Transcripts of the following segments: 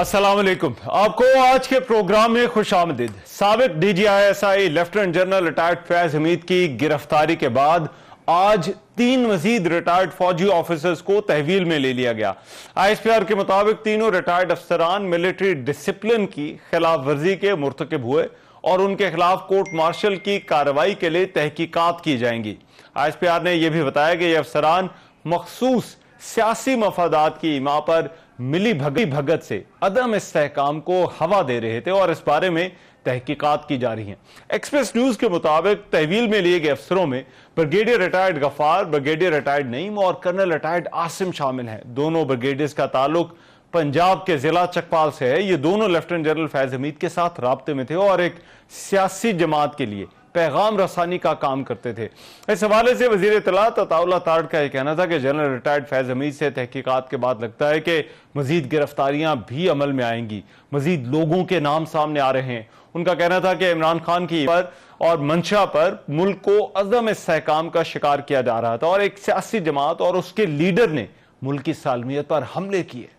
अस्सलाम वालेकुम। आपको आज के प्रोग्राम में खुशामदीद। साबिक DGI-SI lieutenant general retired Faiz Hameed की गिरफ्तारी के बाद आज 3 मजीद रिटायर्ड फौजी ऑफिसर्स को तहवील में ले लिया गया। ISPR के मुताबिक तीनों रिटायर्ड अफसरान मिलिट्री डिसिप्लिन की खिलाफ वर्जी के मुर्तकिब हुए और उनके खिलाफ कोर्ट मार्शल की कार्रवाई के लिए तहकीकात की जाएंगी। ISPR ने यह भी बताया कि ये अफसरान मखसूस सियासी मफादात की इमा पर मिली भगत से अदम इस्तेहकाम को हवा दे रहे थे और इस बारे में तहकीकात की जा रही हैं। एक्सप्रेस न्यूज के मुताबिक तहवील में लिए गए अफसरों में brigadier retired Gaffar, brigadier retired Naeem और कर्नल रिटायर्ड आसिम शामिल हैं। दोनों ब्रिगेडियर्स का ताल्लुक पंजाब के जिला चकपाल से है। ये दोनों लेफ्टिनेंट जनरल फैज हमीद के साथ राब्ते में थे और एक सियासी जमात के लिए पैगाम रसानी का काम करते थे। इस हवाले से वजीर इत्तलात अताउल्लाह तारड़ का यह कहना था कि जनरल रिटायर्ड फैज हमीद से तहकीकात के बाद लगता है कि मजीद गिरफ्तारियां भी अमल में आएंगी, मजीद लोगों के नाम सामने आ रहे हैं। उनका कहना था कि इमरान खान की पर और मंशा पर मुल्क को अज़म इस्तेहकाम का शिकार किया जा रहा था और एक सियासी जमात और उसके लीडर ने मुल्क की सालमियत पर हमले किए।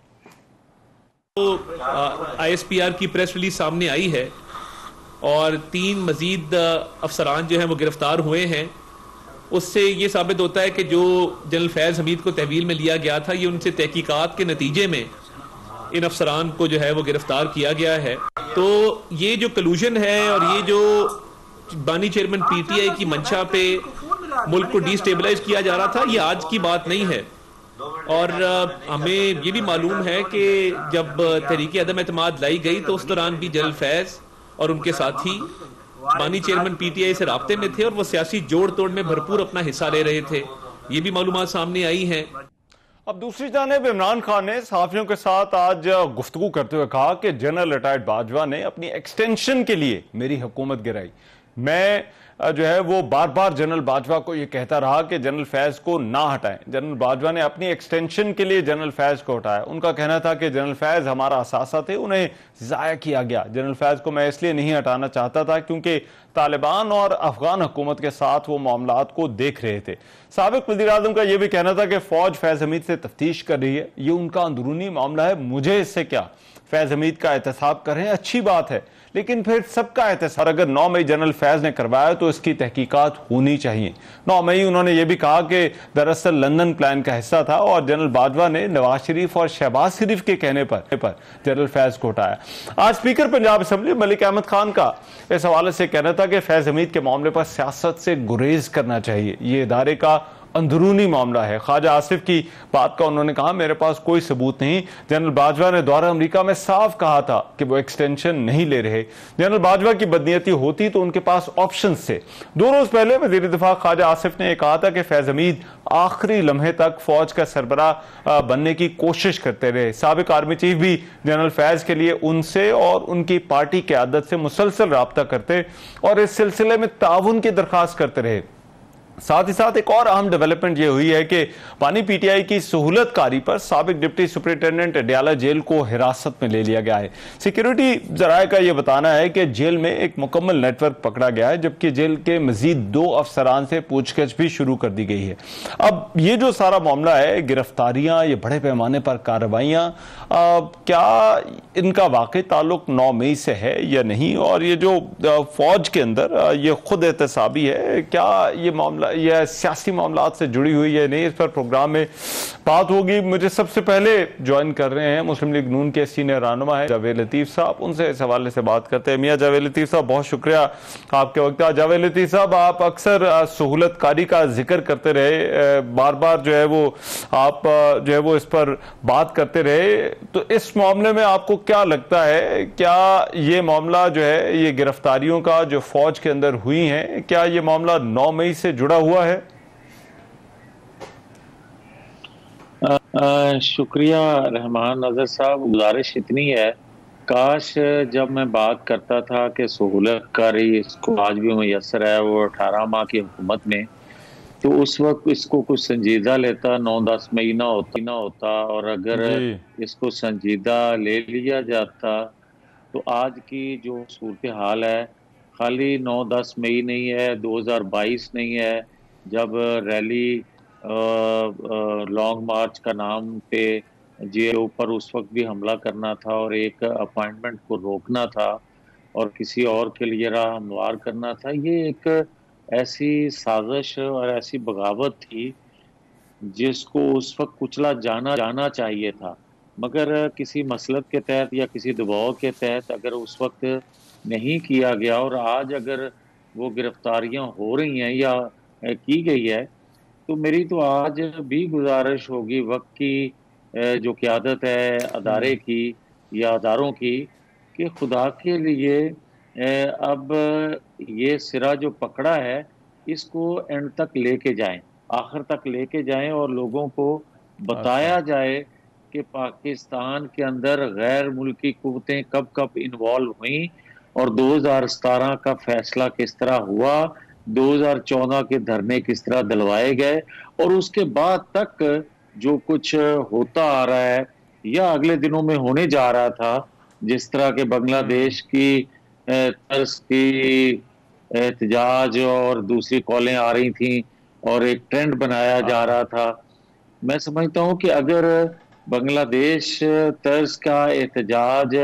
तो ISPR की प्रेस रिलीज सामने आई है और 3 मजीद अफसरान जो हैं वो गिरफ्तार हुए हैं। उससे ये साबित होता है कि जो जनरल फैज हमीद को तहवील में लिया गया था, ये उनसे तहकीकात के नतीजे में इन अफसरान को जो है वो गिरफ्तार किया गया है। तो ये जो कलूजन है और ये जो बानी चेयरमैन PTI की मंशा पे मुल्क को डिस्टेबलाइज किया जा रहा था, ये आज की बात नहीं है। और हमें ये भी मालूम है कि जब तहरीक अदम एतमाद लाई गई तो उस दौरान भी जनरल फैज और उनके साथी बानी चेयरमैन PTI से राब्ते में थे और वो सियासी जोड़ तोड़ में भरपूर अपना हिस्सा ले रहे थे। ये भी मालूमात सामने आई हैं। अब दूसरी जानिब इमरान खान ने सहाफियों के साथ आज गुफ्तगू करते हुए कहा कि जनरल रिटायर्ड बाजवा ने अपनी एक्सटेंशन के लिए मेरी हुकूमत गिराई। मैं जो है वो बार बार जनरल बाजवा को ये कहता रहा कि जनरल फैज को ना हटाएं। जनरल बाजवा ने अपनी एक्सटेंशन के लिए जनरल फैज को हटाया। उनका कहना था कि जनरल फैज हमारा असासा थे, उन्हें ज़ाया किया गया। जनरल फैज को मैं इसलिए नहीं हटाना चाहता था क्योंकि तालिबान और अफगान हुकूमत के साथ वो मामलात को देख रहे थे। साबिक वज़ीर आज़म का यह भी कहना था कि फौज फैज हमीद से तफ्तीश कर रही है, ये उनका अंदरूनी मामला है, मुझे इससे क्या। फैज हमीद का एहतसाब कर रहे हैं, अच्छी बात है, लेकिन फिर सबका एहतसाब अगर 9 मई जनरल फैज ने करवाया तो इसकी तहकीकात होनी चाहिए। 9 मई उन्होंने ये भी कहा कि दरअसल लंदन प्लान का हिस्सा था और जनरल बाजवा ने नवाज शरीफ और शहबाज शरीफ के कहने पर जनरल फैज को हटाया। आज स्पीकर पंजाब असम्बली मलिक अहमद खान का इस हवाले से कहना था कि फैज हमीद के मामले पर सियासत से गुरेज करना चाहिए, ये इदारे का अंदरूनी मामला है। ख्वाजा आसिफ की बात का उन्होंने कहा मेरे पास कोई सबूत नहीं। जनरल बाजवा ने दौरा अमेरिका में साफ कहा था कि वो एक्सटेंशन नहीं ले रहे। जनरल बाजवा की बदनीयती होती तो उनके पास ऑप्शन थे। 2 रोज पहले वजीर दिफा ख्वाजा आसिफ ने कहा था कि फैज हमीद आखिरी लम्हे तक फौज का सरबराह बनने की कोशिश करते रहे। साबिक आर्मी चीफ भी जनरल फैज के लिए उनसे और उनकी पार्टी की आदत से मुसलसल राब्ता करते और इस सिलसिले में ताउन की दरख्वास्त करते रहे। साथ ही साथ एक और अहम डेवलपमेंट यह हुई है कि बानी PTI की सहूलतकारी पर साबिक डिप्टी सुपरिटेंडेंट अडयाला जेल को हिरासत में ले लिया गया है। सिक्योरिटी जराये का यह बताना है कि जेल में एक मुकम्मल नेटवर्क पकड़ा गया है, जबकि जेल के मजीद 2 अफसरान से पूछताछ भी शुरू कर दी गई है। अब ये जो सारा मामला है, गिरफ्तारियां, ये बड़े पैमाने पर कार्रवाइयां, क्या इनका वाकई ताल्लुक 9 मई से है या नहीं, और ये जो फौज के अंदर ये खुद एहतसाबी है, क्या ये मामला यह सियासी मामलात से जुड़ी हुई है नहीं, इस पर प्रोग्राम में बात होगी। मुझे सबसे पहले ज्वाइन कर रहे हैं मुस्लिम लीग नून के सीनियर रहनुमा है जावेद लतीफ साहब, उनसे इस हवाले से बात करते हैं। मियां जावेद लतीफ साहब, बहुत शुक्रिया आपके वक्त। जावेद लतीफ साहब, आप अक्सर सहूलतकारी का जिक्र करते रहे, बार बार जो है वो आप जो है वो इस पर बात करते रहे, तो इस मामले में आपको क्या लगता है, क्या ये मामला जो है ये गिरफ्तारियों का जो फौज के अंदर हुई है, क्या ये मामला 9 मई से जुड़ा हुआ है? शुक्रिया रहमान नजर साहब। गुजारिश इतनी है, काश जब मैं बात करता था कि सहूलतकारी इसको आज भी मुयसर है वो 18 माह की हुकूमत में, तो उस वक्त इसको कुछ संजीदा लेता, 9-10 मई ना होता और अगर इसको संजीदा ले लिया जाता तो आज की जो सूरत हाल है, खाली 9-10 मई नहीं है, 2022 नहीं है जब रैली लॉन्ग मार्च का नाम पे जे ऊपर उस वक्त भी हमला करना था और एक अपॉइंटमेंट को रोकना था और किसी और के लिए राह हमवार करना था, ये एक ऐसी साजिश और ऐसी बगावत थी जिसको उस वक्त कुचला जाना जाना चाहिए था। मगर किसी मसलक के तहत या किसी दबाव के तहत अगर उस वक्त नहीं किया गया और आज अगर वो गिरफ्तारियां हो रही हैं या की गई है, तो मेरी तो आज भी गुजारिश होगी वक्त की जो क़यादत है अदारे हम्म। की या अदारों की, कि खुदा के लिए अब ये सिरा जो पकड़ा है इसको एंड तक लेके जाएं, आखिर तक लेके जाएं और लोगों को अच्छा। बताया जाए कि पाकिस्तान के अंदर गैर मुल्की कुव्वतें कब कब इन्वॉल्व हुई और 2017 का फैसला किस तरह हुआ, 2014 के धरने किस तरह दिलवाए गए और उसके बाद तक जो कुछ होता आ रहा है या अगले दिनों में होने जा रहा था, जिस तरह के हम्म। बांग्लादेश की तर्ज की एहतजाज और दूसरी कॉलें आ रही थी और एक ट्रेंड बनाया जा हाँ। रहा था। मैं समझता हूं कि अगर बांग्लादेश तर्ज का एहतजाज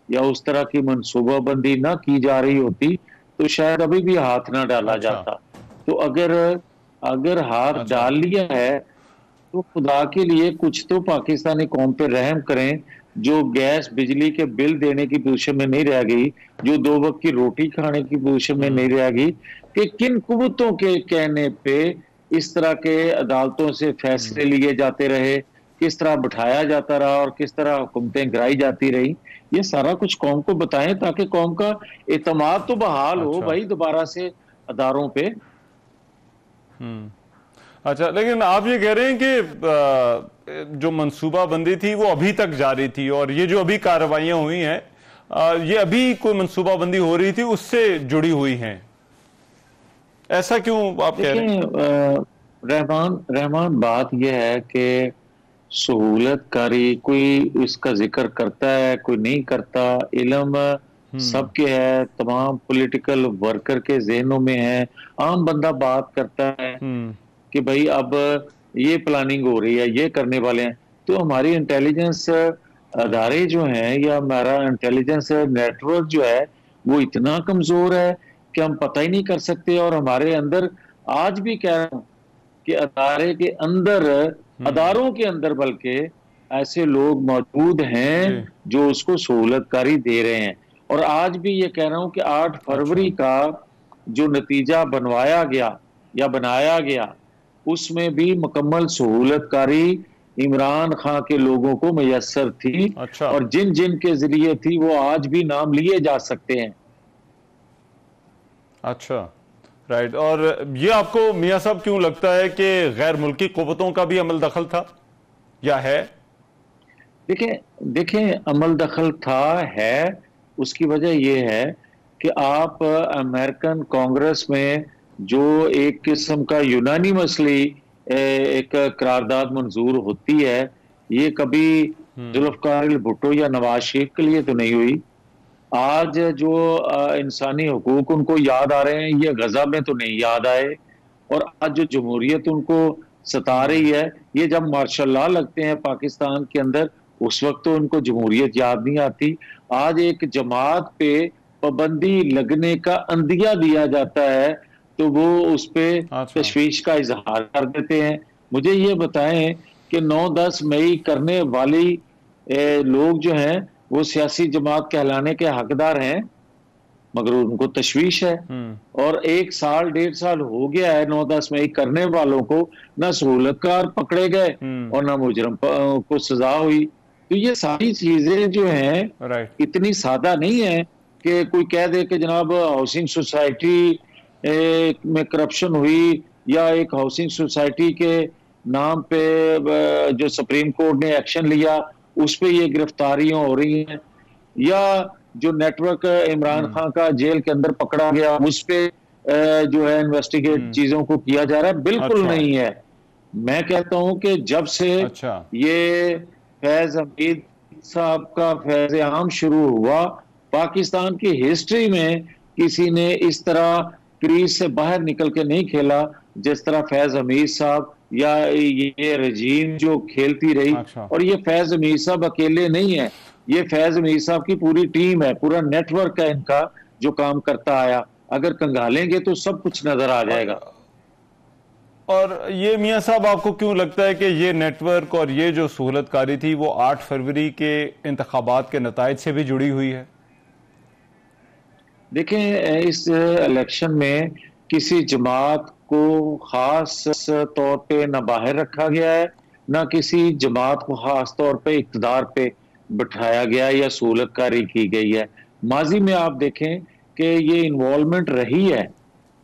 या उस तरह की मनसूबाबंदी ना की जा रही होती तो शायद अभी भी हाथ ना डाला अच्छा। जाता। तो अगर अगर हाथ अच्छा। डाल लिया है तो खुदा के लिए कुछ तो पाकिस्तानी कौम पे रहम करें, जो गैस बिजली के बिल देने की पोजीशन में नहीं रह गई, जो 2 वक्त की रोटी खाने की पोजीशन में नहीं हम्म। रह गई, कि किन कुव्वतों के कहने पे इस तरह के अदालतों से हम्म। फैसले लिए जाते रहे, किस तरह बिठाया जाता रहा और किस तरह हुकूमतें गिराई जाती रही। ये सारा कुछ कौम को बताएं ताकि कौम का एतमाद तो बहाल हो अच्छा। भाई दोबारा से अदारों पे। हम्म। अच्छा, लेकिन आप ये कह रहे हैं कि जो मंसूबाबंदी थी वो अभी तक जारी थी और ये जो अभी कार्रवाइयां हुई हैं, ये अभी कोई मंसूबाबंदी हो रही थी उससे जुड़ी हुई हैं, ऐसा क्यों आप कह रहे हैं? देखिए रहमान रहमान बात यह है कि सहूलतकारी कोई इसका जिक्र करता है कोई नहीं करता, इल्म हम्म। सबके है, तमाम पॉलिटिकल वर्कर के जहनों में है। आम बंदा बात करता है हम्म। कि भाई अब ये प्लानिंग हो रही है, ये करने वाले हैं। तो हमारी इंटेलिजेंस अच्छा। अदारे जो हैं या हमारा इंटेलिजेंस नेटवर्क जो है वो इतना कमजोर है कि हम पता ही नहीं कर सकते। और हमारे अंदर आज भी कह रहा हूँ कि अदारे के अंदर, हम्म। अदारों के अंदर बल्कि ऐसे लोग मौजूद हैं जी। जो उसको सहूलतकारी दे रहे हैं। और आज भी ये कह रहा हूं कि 8 अच्छा। फरवरी का जो नतीजा बनवाया गया या बनाया गया उसमें भी मुकम्मल सहूलतकारी इमरान खां के लोगों को मैसर थी अच्छा। और जिन जिन के जरिए थी वो आज भी नाम लिए जा सकते हैं। अच्छा। राइट। और ये आपको मियां साहब क्यों लगता है कि गैर मुल्की कुव्वतों का भी अमल दखल था या है? देखें देखें अमल दखल था है, उसकी वजह यह है कि आप अमेरिकन कांग्रेस में जो एक किस्म का यूनानिमसली एक करारदाद मंजूर होती है, ये कभी हम्म। जुल्फकार भुट्टो या नवाज शरीफ के लिए तो नहीं हुई। आज जो इंसानी हकूक उनको याद आ रहे हैं, ये गजा में तो नहीं याद आए। और आज जो जमहूरियत उनको सता हम्म। रही है, ये जब मार्शल लॉ लगते हैं पाकिस्तान के अंदर उस वक्त तो उनको जमहूरियत याद नहीं आती। आज एक जमात पे पाबंदी लगने का अंदिया दिया जाता है तो वो उस पे अच्छा। तशवीश का इजहार कर देते हैं। मुझे ये बताएं कि 9-10 मई करने वाली लोग जो हैं वो सियासी जमात कहलाने के हकदार हैं, मगर उनको तशवीश है। हम्म। और 1 साल 1.5 साल हो गया है 9-10 मई करने वालों को, ना सहूलतकार पकड़े गए हम्म। और ना मुजरम को सजा हुई। तो ये सारी चीजें जो हैं राइट। इतनी सादा नहीं है कि कोई कह दे कि जनाब हाउसिंग सोसाइटी में करप्शन हुई या एक हाउसिंग सोसाइटी के नाम पे जो सुप्रीम कोर्ट ने एक्शन लिया उस पे ये गिरफ्तारियां हो रही हैं, या जो नेटवर्क इमरान हम्म। खान का जेल के अंदर पकड़ा गया उस पे जो है इन्वेस्टिगेट हम्म। चीजों को किया जा रहा है, बिल्कुल अच्छा। नहीं है। मैं कहता हूं कि जब से अच्छा। ये फैज हमीद साहब का फैज आम शुरू हुआ, पाकिस्तान की हिस्ट्री में किसी ने इस तरह क्रीज से बाहर निकल के नहीं खेला जिस तरह फैज हमीद साहब या ये रजीम जो खेलती रही। अच्छा। और ये फैज मीर साहब अकेले नहीं है, ये फैज मीर साहब की पूरी टीम है, पूरा नेटवर्क है इनका जो काम करता आया। अगर कंगालेंगे तो सब कुछ नजर आ जाएगा। और ये मियां साहब, आपको क्यों लगता है कि ये नेटवर्क और ये जो सहूलतकारी थी वो 8 फरवरी के इंतखाबात के नताइज से भी जुड़ी हुई है? देखें, इस इलेक्शन में किसी जमात को खास तौर पे न बाहर रखा गया है, न किसी जमात को खास तौर पे इक़्तिदार पे बिठाया गया या सहूलतकारी की गई है। माजी में आप देखें कि ये इन्वॉल्वमेंट रही है,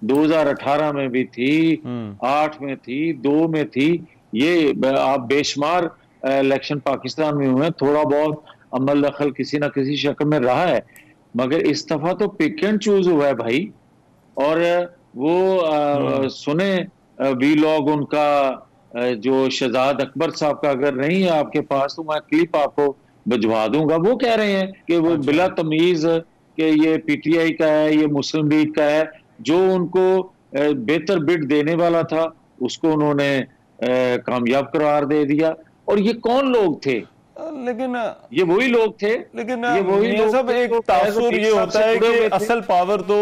2018 में भी थी, 8 में थी, 2 में थी। ये आप बेशुमार इलेक्शन पाकिस्तान में हुए, थोड़ा बहुत अमल दखल किसी ना किसी शक्ल में रहा है, मगर इस दफा तो पिक एंड चूज हुआ है भाई। और वो सुने वीलॉग उनका, जो शहजाद अकबर साहब का, अगर नहीं है आपके पास तो मैं क्लिप आपको भिजवा दूंगा। वो कह रहे हैं कि वो बिला तमीज कि ये पीटीआई का है, ये मुस्लिम लीग का है, जो उनको बेहतर बिड देने वाला था उसको उन्होंने कामयाब करार दे दिया। और ये कौन लोग थे? लेकिन ये वही लोग थे, लेकिन ये वही लोग सब एक तासुर ये होता है कि असल पावर तो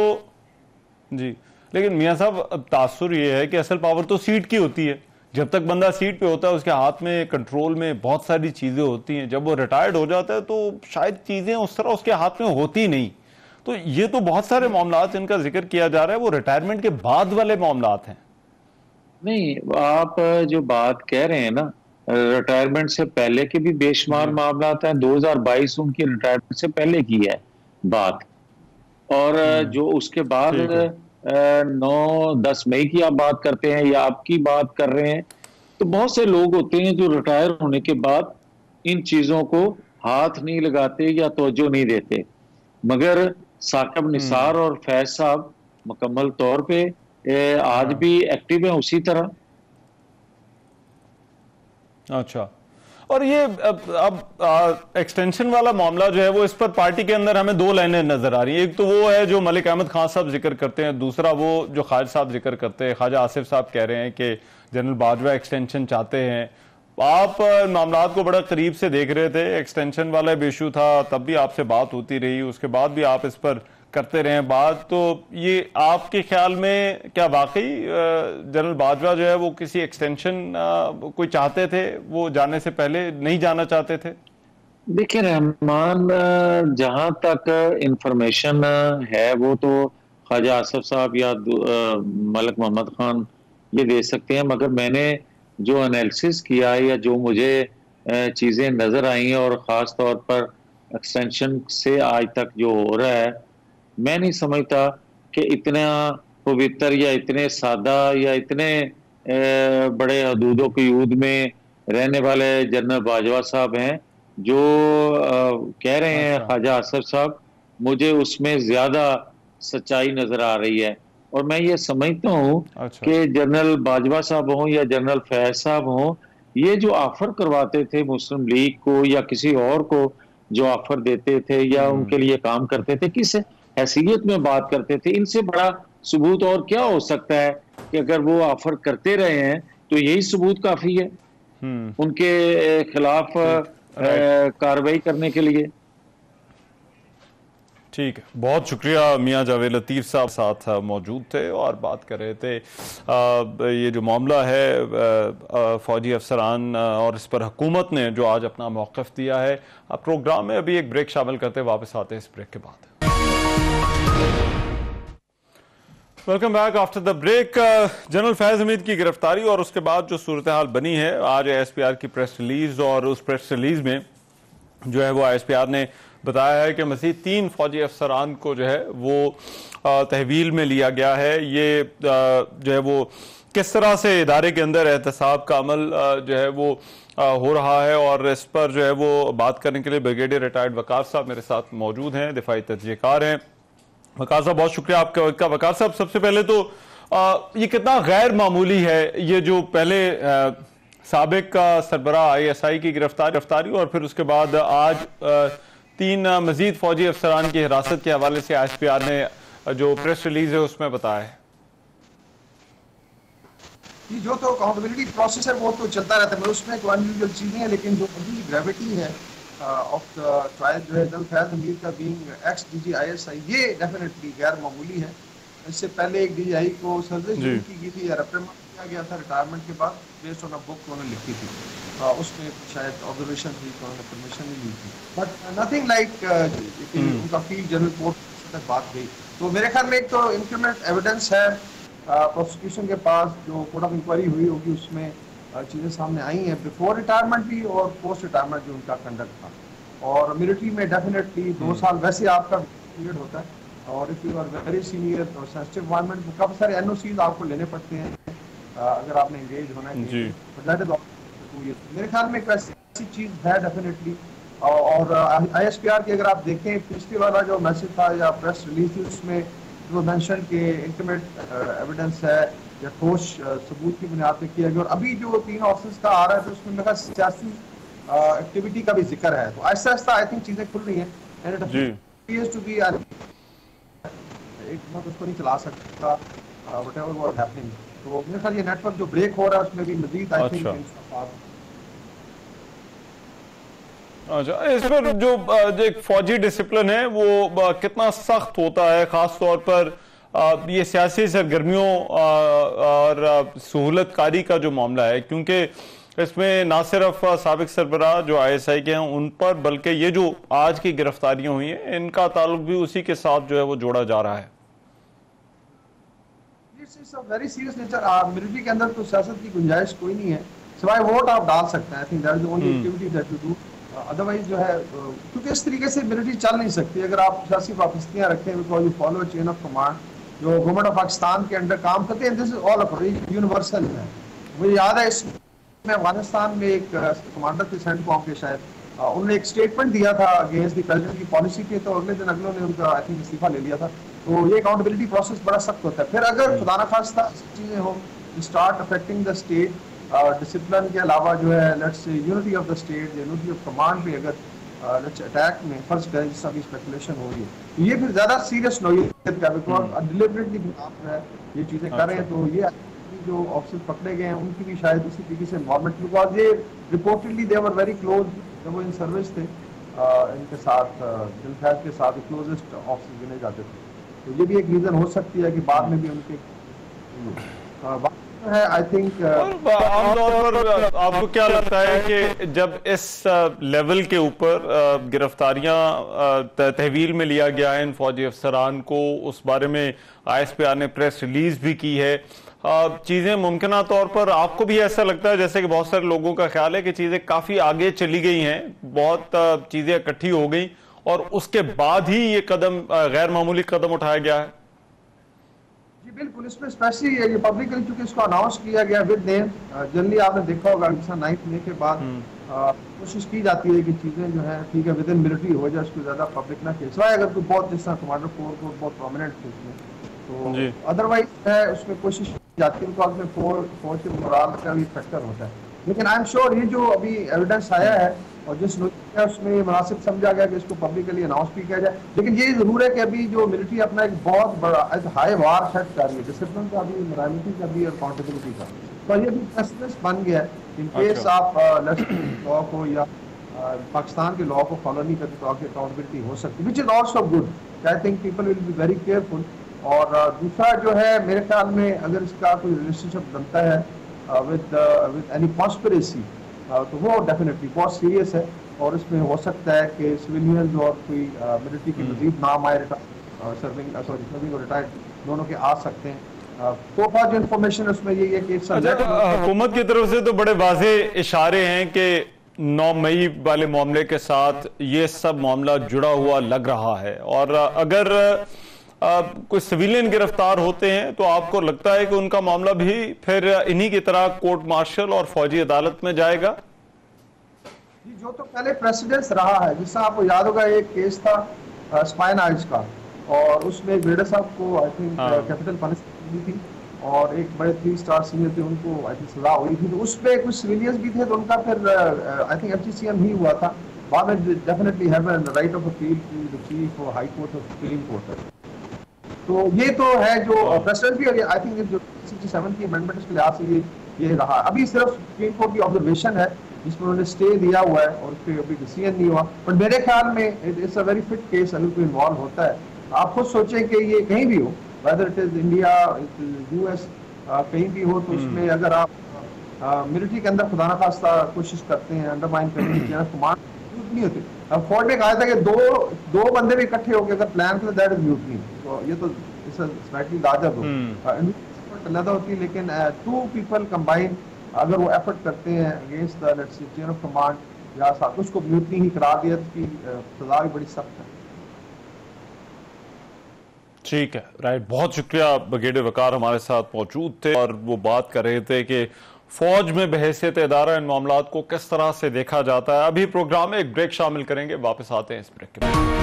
जी, लेकिन मियां साहब तासुर ये है कि असल पावर तो सीट की होती है। जब तक बंदा सीट पे होता है उसके हाथ में कंट्रोल में बहुत सारी चीजें होती हैं। जब वो रिटायर्ड हो जाता है तो शायद चीजें उस तरह उसके हाथ में होती नहीं। तो ये तो बहुत सारे मामलात जिनका जिक्र किया जा रहा है वो रिटायरमेंट के बाद वाले मामलात हैं। नहीं, आप जो बात कह रहे हैं ना, रिटायरमेंट से पहले के भी बेशुमार मामलात हैं। 2022 उनकी रिटायरमेंट से पहले की है बात। और जो उसके बाद 9-10 मई की आप बात करते हैं या आपकी बात कर रहे हैं, तो बहुत से लोग होते हैं जो रिटायर होने के बाद इन चीजों को हाथ नहीं लगाते या तवज्जो नहीं देते। मगर साकिब निसार और फैज साहब मुकम्मल तौर पे आज भी एक्टिव हैं उसी तरह। अच्छा, और ये अब एक्सटेंशन वाला मामला जो है वो, इस पर पार्टी के अंदर हमें 2 लाइनें नजर आ रही हैं। एक तो वो है जो मलिक अहमद खान साहब जिक्र करते हैं, दूसरा वो जो ख्वाजा साहब जिक्र करते हैं। ख्वाजा आसिफ साहब कह रहे हैं कि जनरल बाजवा एक्सटेंशन चाहते हैं। आप मामलात को बड़ा करीब से देख रहे थे, एक्सटेंशन वाला भी इशू था, तब भी आपसे बात होती रही, उसके बाद भी आप इस पर करते रहे बात। तो ये आपके ख्याल में क्या वाकई जनरल बाजवा जो है वो किसी एक्सटेंशन कोई चाहते थे, वो जाने से पहले नहीं जाना चाहते थे? देखिए रहमान, जहां तक इंफॉर्मेशन है वो तो ख्वाजा आसिफ साहब या मलिक मोहम्मद खान ये दे सकते हैं, मगर मैंने जो एनालिसिस किया है या जो मुझे चीजें नजर आई हैं, और ख़ास तौर पर एक्सटेंशन से आज तक जो हो रहा है, मैं नहीं समझता कि इतना पवित्र या इतने सादा या इतने बड़े हदूदों की यूद में रहने वाले जनरल बाजवा साहब हैं जो कह रहे हैं ख्वाजा आसिफ साहब। मुझे उसमें ज्यादा सच्चाई नजर आ रही है। और मैं ये समझता हूँ कि जनरल बाजवा साहब हों या जनरल फैज साहब हों, ये जो ऑफर करवाते थे मुस्लिम लीग को या किसी और को जो ऑफर देते थे या उनके लिए काम करते थे, किस हैसियत में बात करते थे, इनसे बड़ा सबूत और क्या हो सकता है कि अगर वो ऑफर करते रहे हैं तो यही सबूत काफी है उनके खिलाफ कार्रवाई करने के लिए। ठीक है, बहुत शुक्रिया। मियां जावेद लतीफ साहब साथ मौजूद थे और बात कर रहे थे। ये जो मामला है फौजी अफसरान और इस पर हुकूमत ने जो आज अपना मौक़िफ़ दिया है। प्रोग्राम में अभी एक ब्रेक शामिल करते वापस आते हैं इस ब्रेक के बाद। Welcome back after the break. General Faiz Hameed की गिरफ्तारी और उसके बाद जो सूरत हाल बनी है, आज ISPR की प्रेस रिलीज, और उस प्रेस रिलीज में जो है वो ISPR ने बताया है कि मज़ीद 3 फौजी अफसरान को जो है वो तहवील में लिया गया है। ये जो है वो किस तरह से इदारे के अंदर एहतसाब का अमल जो है वो हो रहा है, और इस पर जो है वो बात करने के लिए ब्रिगेडियर रिटायर्ड वकार साहब मेरे साथ मौजूद हैं, दिफाई तजज़ियेकार हैं। वकार साहब, बहुत शुक्रिया आपका। वकार साहब, सबसे पहले तो ये कितना गैर मामूली है, ये जो पहले साबिक का सरबरा ISI की गिरफ्तारी और फिर उसके बाद आज 3 मजीद फौजी अफसरान की हिरासत के हवाले से ISPR ने जो प्रेस रिलीज है उसमें बताया है। ये जो तो अकाउंटेबिलिटी प्रोसेस है वो तो चलता रहता है, मतलब उसमें कोई अनयूजुअल चीज़ नहीं है, लेकिन जो अभी ग्रेविटी है ऑफ द ट्रायल जो है फैज अमीर का बीइंग एक्स DGISI, ये डेफिनेटली गैर मामूली है। इससे पहले एक DGI को सर्विस की गई थी या रिप्रेमांड किया गया था रिटायरमेंट के बाद, बेस्ड ऑन अ बुक उन्होंने लिखी थी, उसमें शायद ऑब्जर्वेशन थी तो उन्होंने परमिशन नहीं ली थी, बट नथिंग लाइक उनका फील्ड जनरल कोर्ट तक बात गई। तो मेरे ख्याल में एक तो इंक्रीमेंट एविडेंस है प्रोसिक्यूशन के पास, जो कोर्ट ऑफ इंक्वायरी हुई होगी उसमें चीज़ें सामने आई हैं बिफोर रिटायरमेंट भी और पोस्ट रिटायरमेंट जो उनका कंडक्ट था। और मिलिट्री में डेफिनेटली 2 साल वैसे आपका पीरियड होता है, और if you are very senior और सेंसिटिव एनवायरनमेंट में काफ़ी सारे NOCs आपको लेने पड़ते हैं अगर आपने एंगेज होना है। मेरे ख्याल में एक ऐसी चीज़ है डेफिनेटली। और ISPR की अगर आप देखें पिछले वाला जो मैसेज था या प्रेस रिलीज थी, उसमें जो मेंशन के इंटीमेट एविडेंस है या ठोस सबूत की बुनियाद पे किया गया, और अभी जो 3 ऑफिसर्स का आ रहा है तो उसमें मेरा सियासी एक्टिविटी का भी जिक्र है। तो ऐसा ऐसा आई थिंक चीजें खुल रही हैं, and it appears to be एक मत उसको नहीं चला सकता व्हाटएवर वाज हैपनिंग। तो मेरे ख्याल ये नेटवर्क जो ब्रेक हो रहा है उसमें भी मजीद आई थिंक अच्छा, इस पर जो एक फौजी डिसिप्लिन है वो कितना सख्त होता है, खास तौर पर ये सियासी सरगर्मियों और सहूलतकारी का जो मामला है, क्योंकि इसमें ना सिर्फ साबिक सरबराह जो ISI के हैं उन पर, बल्कि ये जो आज की गिरफ्तारियां हुई हैं इनका ताल्लुक भी उसी के साथ जो है वो जोड़ा जा रहा है। Very serious nature. मिलिट्री के अंदर तो सियासत की गुंजाइश कोई नहीं है, सिवाय वोट आप डाल सकते हैं। I think that is the only activity that you do. Otherwise जो है, क्योंकि इस तरीके से मिलिट्री चल नहीं सकती अगर आप सियासी वापस्तियाँ रखें, because you follow chain of command जो गवर्नमेंट ऑफ पाकिस्तान के अंडर काम करते हैं। दिस इज ऑल यूनिवर्सल है। मुझे याद है इसमें अफगानिस्तान में एक कमांडर थे सेंट कॉम के, शायद उन्होंने एक स्टेटमेंट दिया था अगेंस्ट द प्रेसिडेंट की पॉलिसी पे, तो अगले दिन अगलों ने उनका आई थिंक इस्तीफा ले लिया था। तो ये अकाउंटेबिलिटी प्रोसेस बड़ा सख्त होता है। फिर अगर खुदा न खास्ता चीज़ें हो start affecting the state, discipline के अलावा जो है let's say unity of the state, unity of command पे अगर लेट्स अटैक में फर्ज करें जिस अभी स्पेकुलेशन हो रही है, तो ये फिर ज़्यादा सीरियस नौयत का, बिकॉज डिलिबरेटली आप ये चीज़ें कर रहे हैं। तो ये जो ऑफिसर पकड़े गए हैं उनकी भी शायद इसी तरीके से इन्वॉल्वमेंट, बिकॉज ये reportedly they were very close जब वो इन सर्विस थे, इनके साथ दिलफैज के साथ क्लोजेस्ट ऑफिसर गिने जाते थे। तो ये भी एक रीजन हो सकती है कि बाद में भी उनके है। आई थिंक आमतौर पर आपको क्या लगता है कि जब इस लेवल के ऊपर गिरफ्तारियां तहवील में लिया गया है इन फौजी अफसरान को, उस बारे में ISPR ने प्रेस रिलीज भी की है, चीजें मुमकिन तौर पर आपको भी ऐसा लगता है जैसे कि बहुत सारे लोगों का ख्याल है कि चीजें काफी आगे चली गई हैं, बहुत चीजें इकट्ठी हो गई और उसके बाद ही ये कदम गैर मामूली कदम उठाया गया है? जी बिल्कुल, इसमें स्पेशली ये पब्लिकली चूंकि इसको अनाउंस किया गया विद नेम, जनरली आपने देखा होगा 9th मई के बाद कोशिश की जाती है कि चीजें जो है ठीक है विद इन मिलिट्री हो जाए, उसको ज्यादा पब्लिक ना खेल, सिवाय अगर कोई बहुत जिस तरह कमांडर कोर को बहुत प्रोमिनेंट थे उसमें, तो अदरवाइज है उसमें कोशिश जाती है, बिकॉज में फौज के मोराल का भी फैक्टर होता है। लेकिन आई एम श्योर ये जो अभी एविडेंस आया है और जिस है उसमें मुनासिब समझा गया कि इसको पब्लिकली अनाउंस भी किया जाए। लेकिन ये जरूर है कि अभी जो मिलिट्री अपना एक बहुत बड़ा हाई वार सेट कर रही है, डिसिप्लिन का भी, मोरालिटी का भी और अकाउंटेबिलिटी का, तो ये भी प्रेसिडेंस बन गया है। इन केस आप लॉ को या पाकिस्तान के लॉ को फॉलो नहीं करते तो आपकी अकाउंटेबिलिटी हो सकती है, which is also good. I think people will be very careful. और दूसरा जो है मेरे ख्याल में अगर इसका कोई रिलेशनशिप बनता है विद एनी कॉन्स्पिरेसी तो वो डेफिनेटली बहुत सीरियस है, और इसमें हो सकता है कि सिविलियंस और कोई मिलिट्री की मजीद नाम आए, सर्विंग और रिटायर्ड दोनों के आ सकते हैं। तो जो इन्फॉर्मेशन उसमें ये है कि हुकूमत की तरफ से तो बड़े वाजे इशारे हैं कि 9 मई वाले मामले के साथ ये सब मामला जुड़ा हुआ लग रहा है, और अगर कोई सिविलियन गिरफ्तार होते हैं तो आपको लगता है कि उनका मामला भी फिर इन्हीं की तरह कोर्ट मार्शल और फौजी अदालत में जाएगा? जो तो पहले प्रेसिडेंस रहा है, जिससे आपको याद होगा एक केस था स्पाइन आइज का, और उसमें बेड़ा साहब को आई थिंक कैपिटल पनिशमेंट मिली थी, और एक बड़े 3 स्टार सीनियर थे उनको आई थिंक सजा हुई थी। तो उसमें कुछ सिविलियंस भी थे, तो उनका फिर आई थिंक FGCM ही हुआ था। बाद में definitely have right of appeal to the chief और हाई कोर्ट और सुप्रीम कोर्ट। तो ये तो है जो प्रेसिडेंट भी, आई थिंक जो 67 की अमेंडमेंट के लिहाज से ये रहा। अभी सिर्फ सुप्रीम कोर्ट की ऑब्जर्वेशन है जिसमें उन्होंने स्टे दिया हुआ है और उस पर अभी डिसीजन नहीं हुआ, पर मेरे ख्याल में it's a very fit case अगर कोई इन्वॉल्व होता है। आप खुद सोचें कि ये कहीं भी हो, whether it is India, US, कहीं भी हो, तो उसमें अगर आप मिलिट्री के अंदर खुदा न खास्ता कोशिश करते हैं अंडरमाइन करने की, कमांड नहीं होती। फोर्ड ने कहा था कि दो बंदे भी इकट्ठे होकर अगर प्लान करें दैट इज म्यूटनी, तो ये तो स्लाइटली लार्जर होती है, लेकिन 2 पीपल कंबाइन अगर वो एफर्ट करते हैं against the let's say chain of command या साथ, उसको म्यूटनी ही करार दिया, उसकी सजा भी बड़ी सख्त है। ठीक है, राइट, बहुत शुक्रिया। ब्रिगेडियर वकार हमारे साथ मौजूद थे और वो बात कर रहे थे कि फौज में बहैसियत इदारा इन मामलात को किस तरह से देखा जाता है। अभी प्रोग्राम में एक ब्रेक शामिल करेंगे, वापस आते हैं इस ब्रेक के बाद।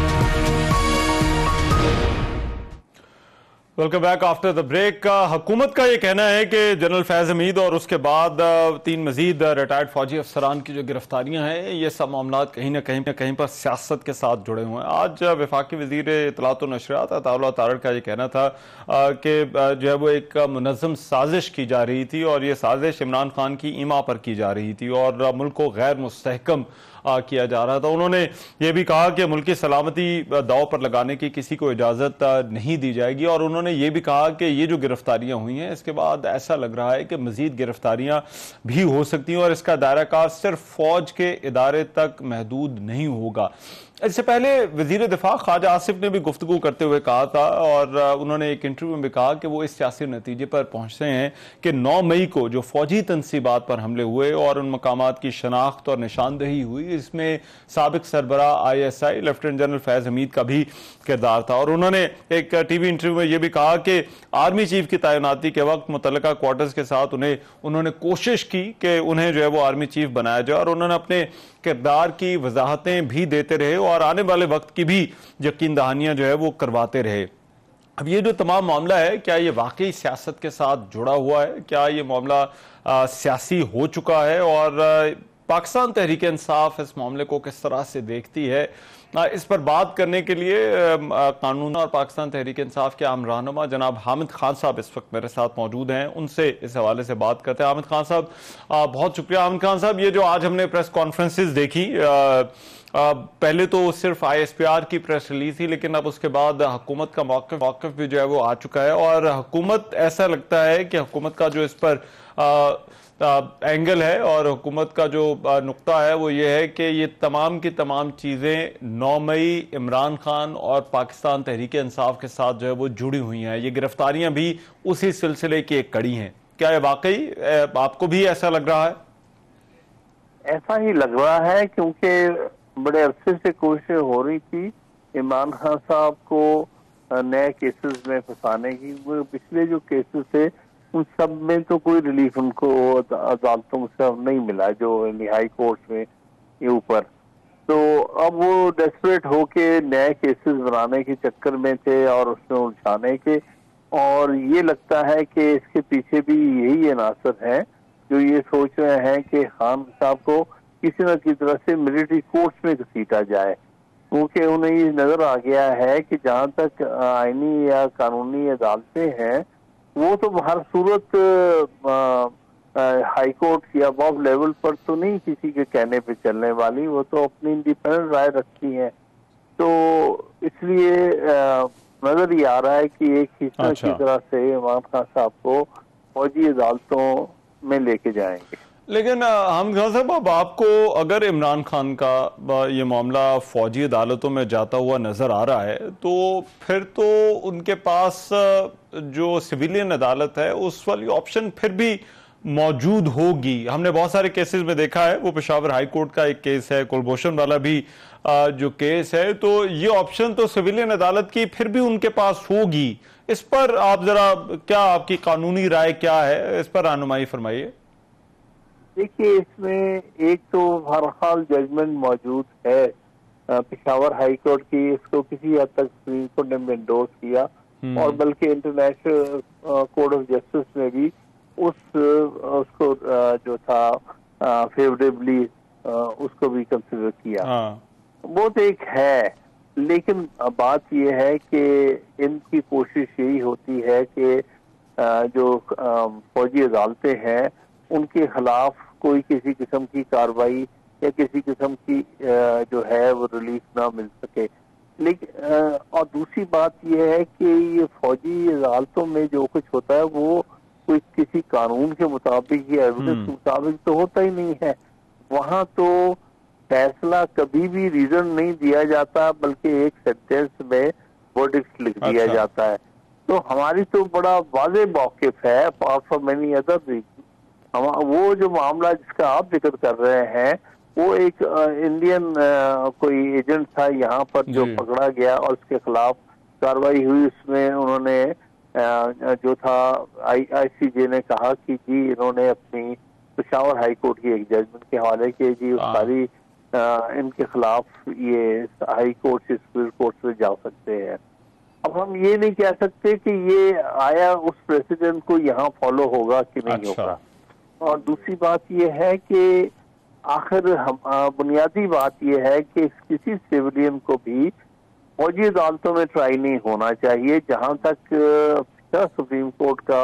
Welcome back after the break. हुकूमत का ये कहना है कि जनरल फैज हमीद और उसके बाद 3 मजीद रिटायर्ड फौजी अफसरान की जो गिरफ्तारियां हैं, ये सब मामला कहीं ना कहीं पर सियासत के साथ जुड़े हुए हैं। आज वफाकी वजीर इत्तलात व नशरियात अताउल्लाह तारड़ का ये कहना था कि जो है वो एक मुनज़्ज़म साजिश की जा रही थी और ये साजिश इमरान खान की ईमा पर की जा रही थी और मुल्क को गैर मुस्तहकम किया जा रहा था। उन्होंने ये भी कहा कि मुल्क की सलामती दाव पर लगाने की किसी को इजाज़त नहीं दी जाएगी और उन्होंने ये भी कहा कि ये जो गिरफ्तारियां हुई हैं इसके बाद ऐसा लग रहा है कि मजीद गिरफ्तारियां भी हो सकती हैं और इसका दायरा कार सिर्फ फौज के इदारे तक महदूद नहीं होगा। इससे पहले वजीर दिफा ख्वाजा आसिफ ने भी गुफ्तगू करते हुए कहा था और उन्होंने एक इंटरव्यू में कहा कि वो इस सियासी नतीजे पर पहुंचते हैं कि 9 मई को जो फौजी तनसीबात पर हमले हुए और उन मकामात की शनाख्त और निशानदही हुई, इसमें साबिक सरबरा ISI lieutenant general Faiz Hamid का भी किरदार था। और उन्होंने एक टीवी इंटरव्यू में यह भी कहा कि आर्मी चीफ की तैनाती के वक्त मुतल्लिका क्वार्टर्स के साथ उन्होंने कोशिश की कि उन्हें जो है वो आर्मी चीफ बनाया जाए और उन्होंने अपने किरदार की वजाहतें भी देते रहे और आने वाले वक्त की भी यकीन दहानियां जो है वो करवाते रहे। अब ये जो तमाम मामला है, क्या ये वाकई सियासत के साथ जुड़ा हुआ है? क्या ये मामला सियासी हो चुका है? और पाकिस्तान तहरीक इंसाफ इस मामले को किस तरह से देखती है? इस पर बात करने के लिए कानून और पाकिस्तान तहरीक इंसाफ के आम रहनुमा जनाब हामिद खान साहब इस वक्त मेरे साथ मौजूद हैं। उनसे इस हवाले से बात करते हैं। हामिद खान साहब, बहुत शुक्रिया। हामिद खान साहब, ये जो आज हमने प्रेस कॉन्फ्रेंसेस देखी, पहले तो सिर्फ ISPR की प्रेस रिलीज थी, लेकिन अब उसके बाद हुकूमत का मौक़िफ़ भी जो है वो आ चुका है और हुकूमत, ऐसा लगता है कि हुकूमत का जो इस पर एंगल है और हुकूमत का जो नुक्ता है वो ये है कि ये तमाम की तमाम चीज़ें 9 मई इमरान खान और पाकिस्तान तहरीक इंसाफ के साथ जो है वो जुड़ी हुई हैं। ये गिरफ्तारियां भी उसी सिलसिले की एक कड़ी हैं। क्या ये वाकई आपको भी ऐसा लग रहा है? ऐसा ही लग रहा है, क्योंकि बड़े अरसे से कोशिश हो रही थी इमरान खान साहब को नए केसेस में फंसाने की। वो पिछले जो केसेस थे उन सब में तो कोई रिलीफ उनको अदालतों से नहीं मिला, जो हाई कोर्ट में ये ऊपर। तो अब वो डेस्परेट होके नए केसेस बनाने के चक्कर में थे और उसमें उलझाने के, और ये लगता है कि इसके पीछे भी यही अनासर है जो ये सोच रहे हैं कि खान साहब को किसी न किसी तरह से मिलिट्री कोर्ट्स में घसीटा जाए, क्योंकि उन्हें ये नजर आ गया है कि जहां तक आईनी या कानूनी अदालतें हैं वो तो हर सूरत हाई कोर्ट या अबव लेवल पर तो नहीं किसी के कहने पे चलने वाली, वो तो अपनी इंडिपेंडेंट राय रखती है। तो इसलिए नजर ये आ रहा है कि एक हिस्सा की तरह से इमरान खान साहब को फौजी अदालतों में लेके जाएंगे। लेकिन हम खान साहब, अब आपको अगर इमरान खान का ये मामला फौजी अदालतों में जाता हुआ नजर आ रहा है, तो फिर तो उनके पास जो सिविलियन अदालत है उस वाली ऑप्शन फिर भी मौजूद होगी। हमने बहुत सारे केसेस में देखा है, वो पेशावर हाई कोर्ट का एक केस है, कुलभूषण वाला भी जो केस है, तो ये ऑप्शन तो सिविलियन अदालत की फिर भी उनके पास होगी। इस पर आप जरा, क्या आपकी कानूनी राय क्या है, इस पर रहनुमाई फरमाइए। देखिए, इसमें एक तो हर हाल जजमेंट मौजूद है पेशावर हाई कोर्ट की, इसको किसी हद तक सुप्रीम कोर्ट ने एंडोर्स किया और बल्कि इंटरनेशनल कोर्ट ऑफ जस्टिस में भी उसको जो था फेवरेबली उसको भी कंसिडर किया। वो तो एक है, लेकिन बात यह है कि इनकी कोशिश यही होती है कि जो फौजी अदालतें हैं उनके खिलाफ कोई किसी किस्म की कार्रवाई या किसी किस्म की जो है वो रिलीफ ना मिल सके। लेकिन और दूसरी बात यह है कि ये फौजी अदालतों में जो कुछ होता है वो कोई किसी कानून के मुताबिक या एविडेंस के मुताबिक तो होता ही नहीं है। वहाँ तो फैसला कभी भी रीजन नहीं दिया जाता, बल्कि एक सेंटेंस में वर्डिक्ट लिख दिया जाता है। तो हमारी तो बड़ा वाज़े मौक़िफ़ है apart from many other reason. वो जो मामला जिसका आप जिक्र कर रहे हैं वो एक इंडियन कोई एजेंट था यहाँ पर जो पकड़ा गया और उसके खिलाफ कार्रवाई हुई। उसमें उन्होंने जो था ICJ ने कहा कि जी इन्होंने अपनी पेशावर हाई कोर्ट की एक जजमेंट के हवाले किए जी सारी इनके खिलाफ ये हाई कोर्ट से सुप्रीम कोर्ट से जा सकते हैं। अब हम ये नहीं कह सकते कि ये आया उस प्रेसिडेंट को यहाँ फॉलो होगा कि नहीं होगा। और दूसरी बात ये है कि आखिर हम बुनियादी बात यह है कि किसी सिविलियन को भी फौजी अदालतों में ट्राई नहीं होना चाहिए। जहां तक सुप्रीम कोर्ट का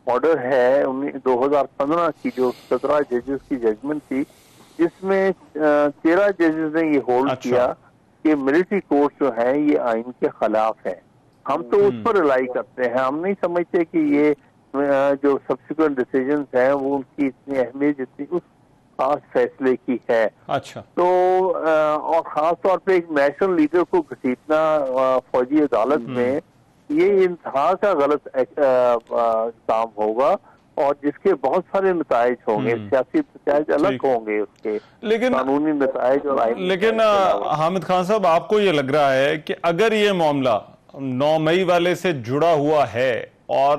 ऑर्डर है 2015 की जो 17 जजेस की जजमेंट थी, जिसमें 13 जजेस ने ये होल्ड किया कि मिलिट्री कोर्ट जो है ये आइन के खिलाफ है। हम तो उस पर रिलाई करते हैं, हम नहीं समझते कि ये जो सब्सिक्वेंट डिसीजंस हैं वो उनकी इतनी अहमियत जितनी उस खास फैसले की है। तो और खास तौर पे एक नेशनल लीडर को घसीटना फौजी अदालत में ये इंतहा का गलत काम होगा और जिसके बहुत सारे नताइज होंगे, सियासी नताइज अलग होंगे उसके, लेकिन कानूनी नताइज और लेकिन हामिद खान साहब, आपको ये लग रहा है कि अगर ये मामला 9 मई वाले से जुड़ा हुआ है और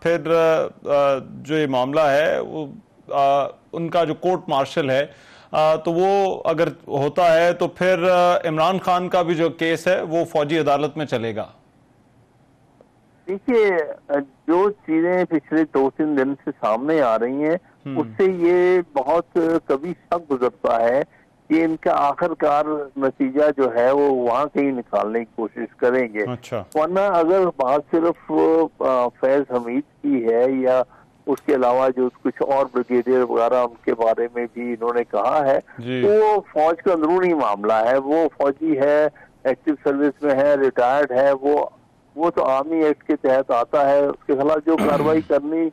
फिर जो ये मामला है वो उनका जो कोर्ट मार्शल है तो वो अगर होता है तो फिर इमरान खान का भी जो केस है वो फौजी अदालत में चलेगा? देखिए, जो चीजें पिछले 2-3 दिन से सामने आ रही हैं उससे ये बहुत कभी शक गुजरता है कि इनका आखिरकार नतीजा जो है वो वहाँ कहीं निकालने की कोशिश करेंगे। वरना अगर बात सिर्फ फैज हमीद की है या उसके अलावा जो कुछ और ब्रिगेडियर वगैरह उनके बारे में भी इन्होंने कहा है, तो वो फौज का अंदरूनी मामला है। वो फौजी है, एक्टिव सर्विस में है, रिटायर्ड है, वो तो आर्मी एक्ट के तहत आता है। उसके खिलाफ जो कार्रवाई करनी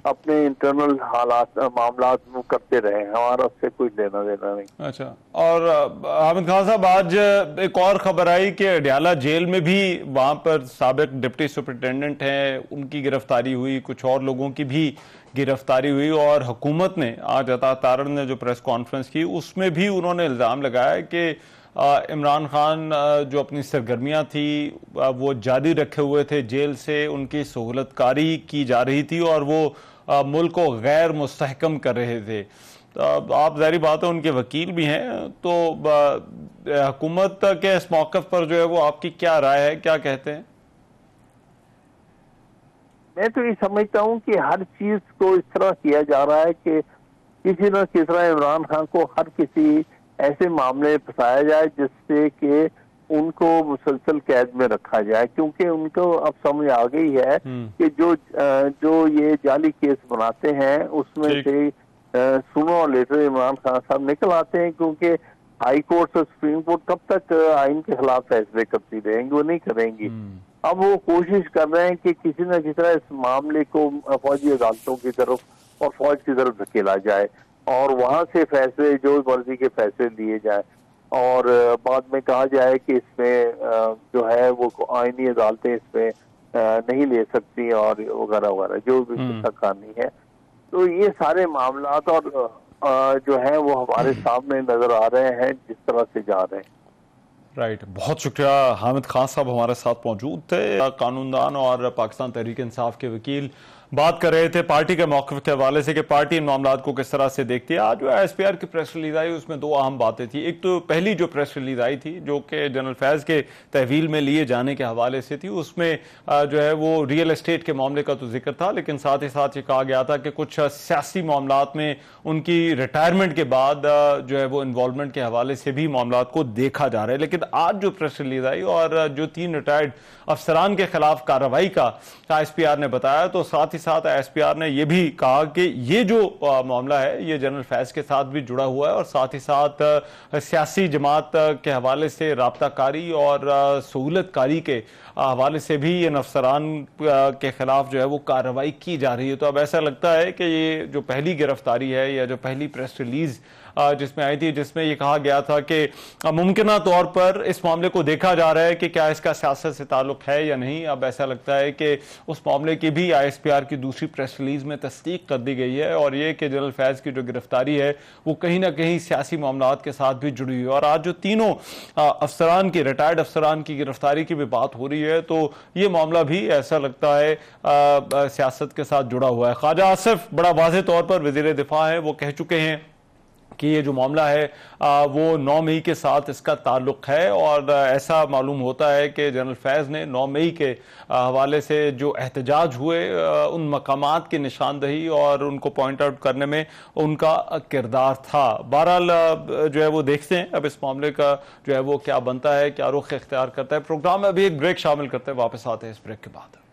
अपने इंटरनल हालात मामलात में करते रहे, हमारा उससे कोई लेना देना नहीं। अच्छा, और हामिद खान साहब, आज एक और खबर आई कि अडयाला जेल में भी वहां पर साबिक डिप्टी सुपरिटेंडेंट हैं, उनकी गिरफ्तारी हुई, कुछ और लोगों की भी गिरफ्तारी हुई और हुकूमत ने आज अता तारण ने जो प्रेस कॉन्फ्रेंस की उसमें भी उन्होंने इल्जाम लगाया कि इमरान खान जो अपनी सरगर्मियां थी वो जारी रखे हुए थे, जेल से उनकी सहूलतकारी की जा रही थी और वो मुल्क को गैर मुस्तहकम कर रहे थे। तो आप ज़ाहिर बात है उनके वकील भी हैं, तो हुकूमत के इस मौक़िफ़ पर जो है वो आपकी क्या राय है, क्या कहते हैं? मैं तो ये समझता हूँ कि हर चीज को इस तरह किया जा रहा है कि किसी न किसी तरह इमरान खान को हर किसी ऐसे मामले में फंसाया जाए जिससे कि उनको मुसलसल कैद में रखा जाए, क्योंकि उनको अब समझ आ गई है कि जो ये जाली केस बनाते हैं उसमें से सुनो और लेटर इमरान खान साहब निकल आते हैं, क्योंकि हाई कोर्ट और सुप्रीम कोर्ट कब तक आइन के खिलाफ फैसले करती रहेंगी, वो नहीं करेंगी। अब वो कोशिश कर रहे हैं कि किसी न किसी तरह इस मामले को फौजी अदालतों की तरफ और फौज की तरफ धकेला जाए और वहां से फैसले जो मर्जी के फैसले लिए जाए और बाद में कहा जाए कि इसमें जो है वो आईनी अदालतें इसमें नहीं ले सकती और वगैरह वगैरह जो भी कहानी है। तो ये सारे मामलात और जो है वो हमारे सामने नजर आ रहे हैं जिस तरह से जा रहे हैं। राइट, बहुत शुक्रिया। हामिद खान साहब हमारे साथ मौजूद थे, कानूनदान और पाकिस्तान तहरीक इंसाफ के वकील। बात कर रहे थे पार्टी के मौक़िफ़ के हवाले से कि पार्टी इन मामलात को किस तरह से देखती है। आज जो ISPR की प्रेस रिलीज आई उसमें दो अहम बातें थी। एक तो पहली जो प्रेस रिलीज आई थी जो कि जनरल फैज़ के तहवील में लिए जाने के हवाले से थी, उसमें जो है वो रियल एस्टेट के मामले का तो जिक्र था, लेकिन साथ ही साथ ये कहा गया था कि कुछ सियासी मामलात में उनकी रिटायरमेंट के बाद जो है वो इन्वॉल्वमेंट के हवाले से भी मामलात को देखा जा रहा है। लेकिन आज जो प्रेस रिलीज आई और जो 3 रिटायर्ड अफसरान के खिलाफ कार्रवाई का ISPR ने बताया, तो साथ ही साथ ISPR ने यह भी कहा कि ये जो मामला है ये जनरल फैज़ के साथ भी जुड़ा हुआ है और साथ ही साथ सियासी जमात के हवाले से राब्ताकारी और सहूलतकारी के हवाले से भी इन अफसरान के खिलाफ जो है वो कार्रवाई की जा रही है। तो अब ऐसा लगता है कि ये जो पहली गिरफ्तारी है या जो पहली प्रेस रिलीज जिसमें आई थी, जिसमें ये कहा गया था कि मुमकिना तौर पर इस मामले को देखा जा रहा है कि क्या इसका सियासत से ताल्लुक है या नहीं। अब ऐसा लगता है कि उस मामले की भी ISPR की दूसरी प्रेस रिलीज में तस्दीक कर दी गई है और ये कि जनरल फैज़ की जो गिरफ्तारी है वो कहीं ना कहीं सियासी मामलात के साथ भी जुड़ी हुई है। और आज जो तीनों अफसरान की, रिटायर्ड अफसरान की गिरफ्तारी की भी बात हो रही है, तो ये मामला भी ऐसा लगता है सियासत के साथ जुड़ा हुआ है। ख्वाजा आसिफ बड़ा वाज़ेह तौर पर वज़ीर दिफा है, वो कह चुके हैं कि ये जो मामला है वो 9 मई के साथ इसका ताल्लुक है और ऐसा मालूम होता है कि जनरल फैज़ ने 9 मई के हवाले से जो एहतजाज हुए उन मकामात की निशानदही और उनको पॉइंट आउट करने में उनका किरदार था। बहरहाल जो है वो देखते हैं अब इस मामले का जो है वो क्या बनता है, क्या रुख इख्तियार करता है। प्रोग्राम में अभी एक ब्रेक शामिल करते हैं, वापस आते हैं इस ब्रेक के बाद।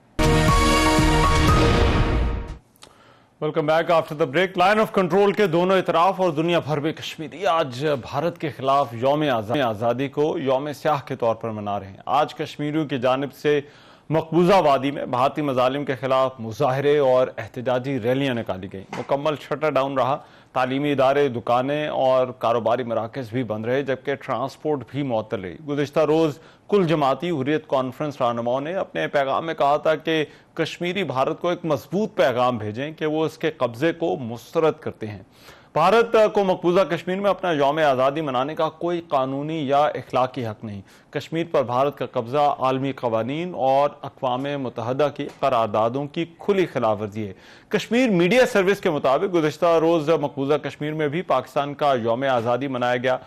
Welcome back after the break. Line of control के दोनों इतराफ और दुनिया भर में कश्मीरी आज भारत के खिलाफ यौम आज़ादी को यौम स्याह के तौर पर मना रहे हैं। आज कश्मीरियों की जानिब से मकबूजा वादी में भारतीय मजालिम के खिलाफ मुजाहरे और एहतजाजी रैलियां निकाली गई। मुकम्मल शटर डाउन रहा। तालीमी इदारे, दुकानें और कारोबारी मराकज़ भी बंद रहे, जबकि ट्रांसपोर्ट भी मुअत्तल रही। गुज़िश्ता रोज़ कुल जमाती हुर्रियत कॉन्फ्रेंस रहनुमाओं ने अपने पैगाम में कहा था कि कश्मीरी भारत को एक मजबूत पैगाम भेजें कि वो इसके कब्जे को मुस्तरद करते हैं। भारत को मकबूजा कश्मीर में अपना यौम आज़ादी मनाने का कोई कानूनी या इखलाकी हक नहीं। कश्मीर पर भारत का कब्जा आलमी कवानीन और अक़वाम मुत्तहदा की करारदादों की खुली खिलाफ वर्जी है। कश्मीर मीडिया सर्विस के मुताबिक गुज़िश्ता रोज़ मकबूजा कश्मीर में भी पाकिस्तान का यौम आज़ादी मनाया गया।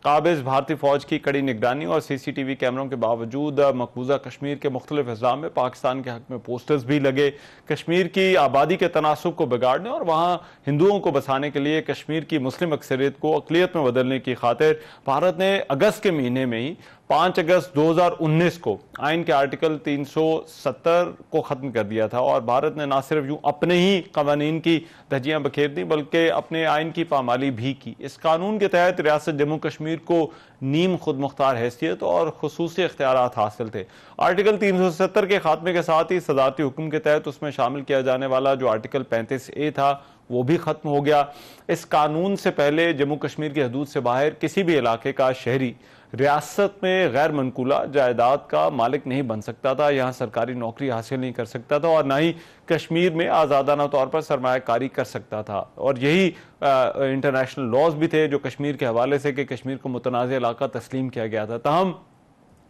काबिज भारतीय फौज की कड़ी निगरानी और CCTV कैमरों के बावजूद मकबूजा कश्मीर के मुख्तलिफ अज़ला में पाकिस्तान के हक में पोस्टर्स भी लगे। कश्मीर की आबादी के तनासुब को बिगाड़ने और वहाँ हिंदुओं को बसाने के लिए कश्मीर की मुस्लिम अक्सरियत को अक़लियत में बदलने की खातिर भारत ने अगस्त के महीने में ही 5 अगस्त 2019 को आइन के आर्टिकल 370 को ख़त्म कर दिया था। और भारत ने न सिर्फ यूँ अपने ही कवानीन की धज्जियाँ बखेर दी बल्कि अपने आइन की पामाली भी की। इस कानून के तहत रियासत जम्मू कश्मीर को नीम खुद मुख्तार हैसियत और खुसूसी इख्तियारात हासिल थे। आर्टिकल 370 के खात्मे के साथ ही सदारती हुक्म के तहत उसमें शामिल किया जाने वाला जो आर्टिकल 35A था वो भी खत्म हो गया। इस कानून से पहले जम्मू कश्मीर की हदूद से बाहर किसी भी इलाके का शहरी रियासत में गैर मनकूला जायदाद का मालिक नहीं बन सकता था, यहाँ सरकारी नौकरी हासिल नहीं कर सकता था और ना ही कश्मीर में आज़ादाना तौर पर सरमायाकारी कर सकता था। और यही इंटरनेशनल लॉज भी थे जो कश्मीर के हवाले से कि कश्मीर को मुतनाज़ इलाका तस्लीम किया गया था। तहम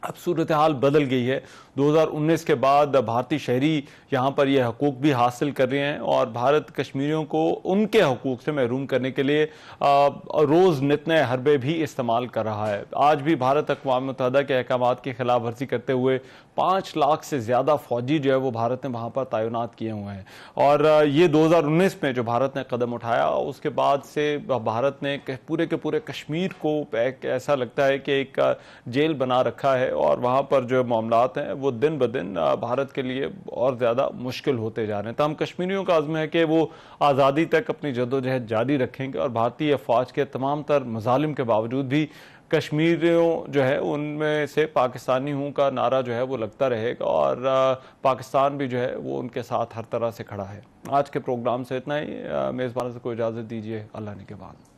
अब सूरत हाल बदल गई है। 2019 के बाद भारतीय शहरी यहाँ पर यह हकूक़ भी हासिल कर रहे हैं और भारत कश्मीरियों को उनके हकूक़ से महरूम करने के लिए रोज़ नित नए हरबे भी इस्तेमाल कर रहा है। आज भी भारत अक़वाम मुत्तहदा के अहकामात की खिलाफ वर्जी करते हुए 5 लाख से ज़्यादा फ़ौजी जो है वो भारत ने वहाँ पर तैनात किए हुए हैं। और ये 2019 में जो भारत ने कदम उठाया उसके बाद से भारत ने पूरे के पूरे कश्मीर को एक ऐसा लगता है कि एक जेल बना रखा है और वहाँ पर जो मामलात हैं वो दिन ब दिन भारत के लिए और ज़्यादा मुश्किल होते जा रहे हैं। तो हम कश्मीरियों का अज़्म है कि वो आज़ादी तक अपनी जद्दोजहद जारी रखेंगे और भारतीय फ़ौज के तमाम तर मज़ालिम के बावजूद भी कश्मीरियों जो है उनमें से पाकिस्तानी हूँ का नारा जो है वो लगता रहेगा और पाकिस्तान भी जो है वो उनके साथ हर तरह से खड़ा है। आज के प्रोग्राम से इतना ही। मेज़बान से कोई इजाज़त दीजिए, अल्लाह ने के बाद।